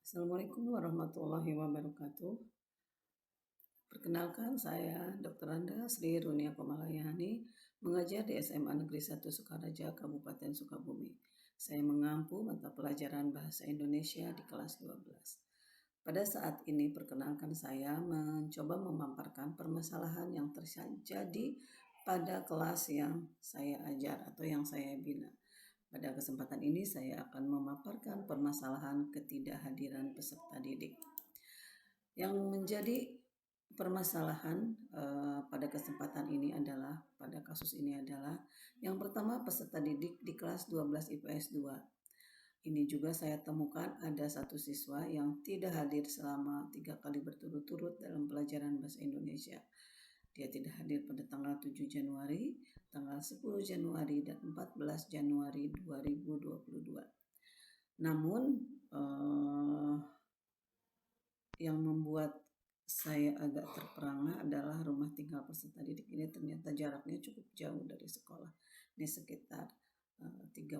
Assalamualaikum warahmatullahi wabarakatuh. Perkenalkan, saya Dr. Anda Sri Runia Komalayani, mengajar di SMA Negeri 1 Sukaraja, Kabupaten Sukabumi. Saya mengampu mata pelajaran Bahasa Indonesia di kelas 12. Pada saat ini perkenalkan saya mencoba memaparkan permasalahan yang terjadi pada kelas yang saya ajar atau yang saya bina. Pada kesempatan ini saya akan memaparkan permasalahan ketidakhadiran peserta didik. Yang menjadi permasalahan pada kesempatan ini adalah, pada kasus ini adalah, yang pertama peserta didik di kelas 12 IPS 2. Ini juga saya temukan ada satu siswa yang tidak hadir selama 3 kali berturut-turut dalam pelajaran Bahasa Indonesia. Dia tidak hadir pada tanggal 7 Januari, tanggal 10 Januari, dan 14 Januari 2022. Namun, yang membuat saya agak terperangah adalah rumah tinggal peserta didik ini ternyata jaraknya cukup jauh dari sekolah. Ini sekitar 30-40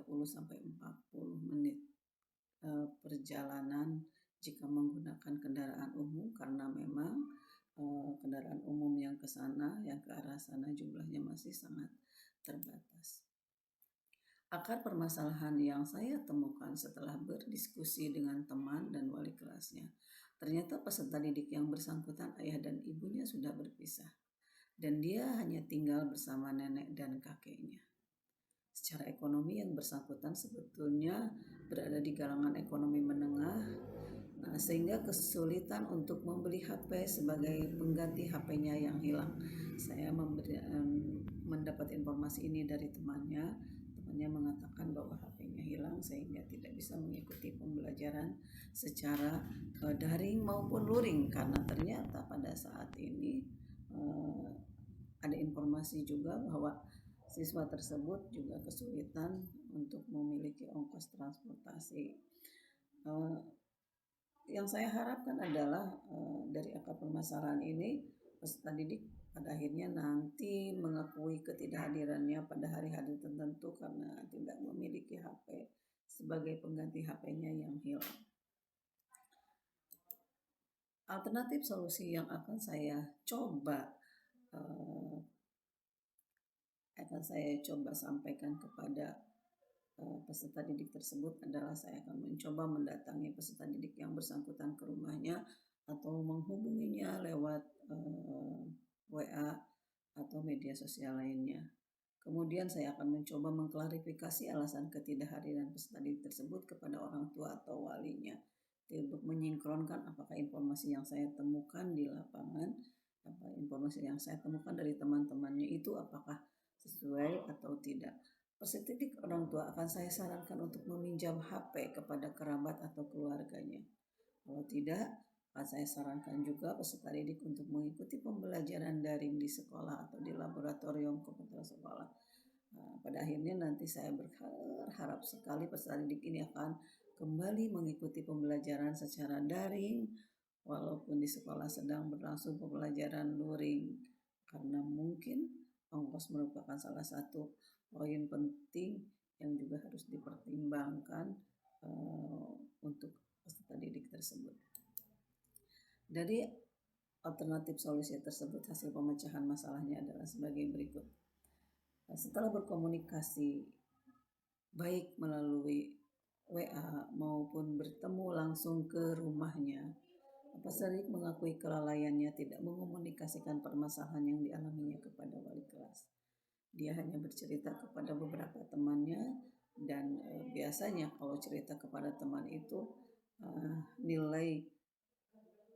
menit perjalanan jika menggunakan kendaraan umum, karena memang kendaraan umum yang ke sana, yang ke arah sana jumlahnya masih sangat terbatas. Akar permasalahan yang saya temukan setelah berdiskusi dengan teman dan wali kelasnya, ternyata peserta didik yang bersangkutan ayah dan ibunya sudah berpisah, dan dia hanya tinggal bersama nenek dan kakeknya. Secara ekonomi yang bersangkutan sebetulnya berada di kalangan ekonomi menengah, sehingga kesulitan untuk membeli HP sebagai pengganti HP-nya yang hilang. Saya mendapat informasi ini dari temannya. Temannya mengatakan bahwa HP-nya hilang sehingga tidak bisa mengikuti pembelajaran secara daring maupun luring, karena ternyata pada saat ini ada informasi juga bahwa siswa tersebut juga kesulitan untuk memiliki ongkos transportasi. Yang saya harapkan adalah dari akar permasalahan ini peserta didik pada akhirnya nanti mengakui ketidakhadirannya pada hari-hari tertentu karena tidak memiliki HP sebagai pengganti HP-nya yang hilang. Alternatif solusi yang akan saya coba sampaikan kepada peserta didik tersebut adalah saya akan mencoba mendatangi peserta didik yang bersangkutan ke rumahnya atau menghubunginya lewat WA atau media sosial lainnya. Kemudian saya akan mencoba mengklarifikasi alasan ketidakhadiran peserta didik tersebut kepada orang tua atau walinya, untuk menyinkronkan apakah informasi yang saya temukan di lapangan, informasi yang saya temukan dari teman-temannya itu apakah sesuai atau tidak. Peserta didik orang tua akan saya sarankan untuk meminjam HP kepada kerabat atau keluarganya. Kalau tidak, akan saya sarankan juga peserta didik untuk mengikuti pembelajaran daring di sekolah atau di laboratorium komputer sekolah. Pada akhirnya nanti saya berharap sekali peserta didik ini akan kembali mengikuti pembelajaran secara daring walaupun di sekolah sedang berlangsung pembelajaran luring, karena mungkin ongkos merupakan salah satu poin penting yang juga harus dipertimbangkan untuk peserta didik tersebut. Dari alternatif solusi tersebut, hasil pemecahan masalahnya adalah sebagai berikut. Setelah berkomunikasi baik melalui WA maupun bertemu langsung ke rumahnya, peserta didik mengakui kelalaiannya tidak mengomunikasikan permasalahan yang dialaminya kepada wali kelas. Dia hanya bercerita kepada beberapa temannya, dan biasanya kalau cerita kepada teman itu nilai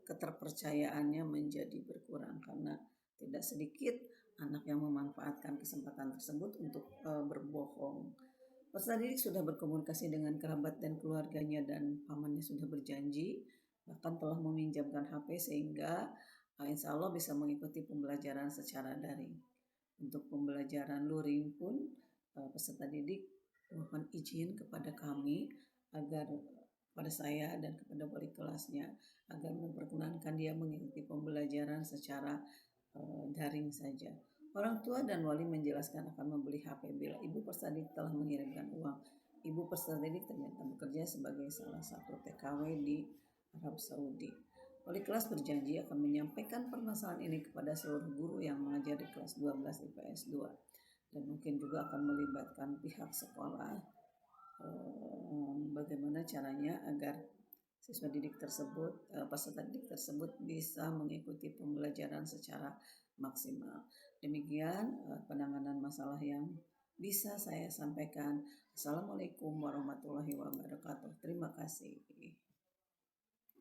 keterpercayaannya menjadi berkurang, karena tidak sedikit anak yang memanfaatkan kesempatan tersebut untuk berbohong. Peserta didik sudah berkomunikasi dengan kerabat dan keluarganya, dan pamannya sudah berjanji bahkan telah meminjamkan HP sehingga insya Allah bisa mengikuti pembelajaran secara daring. Untuk pembelajaran luring pun peserta didik mohon izin kepada kami agar pada saya dan kepada wali kelasnya agar memperkenankan dia mengikuti pembelajaran secara daring saja. Orang tua dan wali menjelaskan akan membeli HP bila ibu peserta didik telah mengirimkan uang. Ibu peserta didik ternyata bekerja sebagai salah satu TKW di Arab Saudi. Wali kelas berjanji akan menyampaikan permasalahan ini kepada seluruh guru yang mengajar di kelas 12 IPS 2 dan mungkin juga akan melibatkan pihak sekolah bagaimana caranya agar siswa didik tersebut, peserta didik tersebut bisa mengikuti pembelajaran secara maksimal. Demikian penanganan masalah yang bisa saya sampaikan. Assalamualaikum warahmatullahi wabarakatuh. Terima kasih.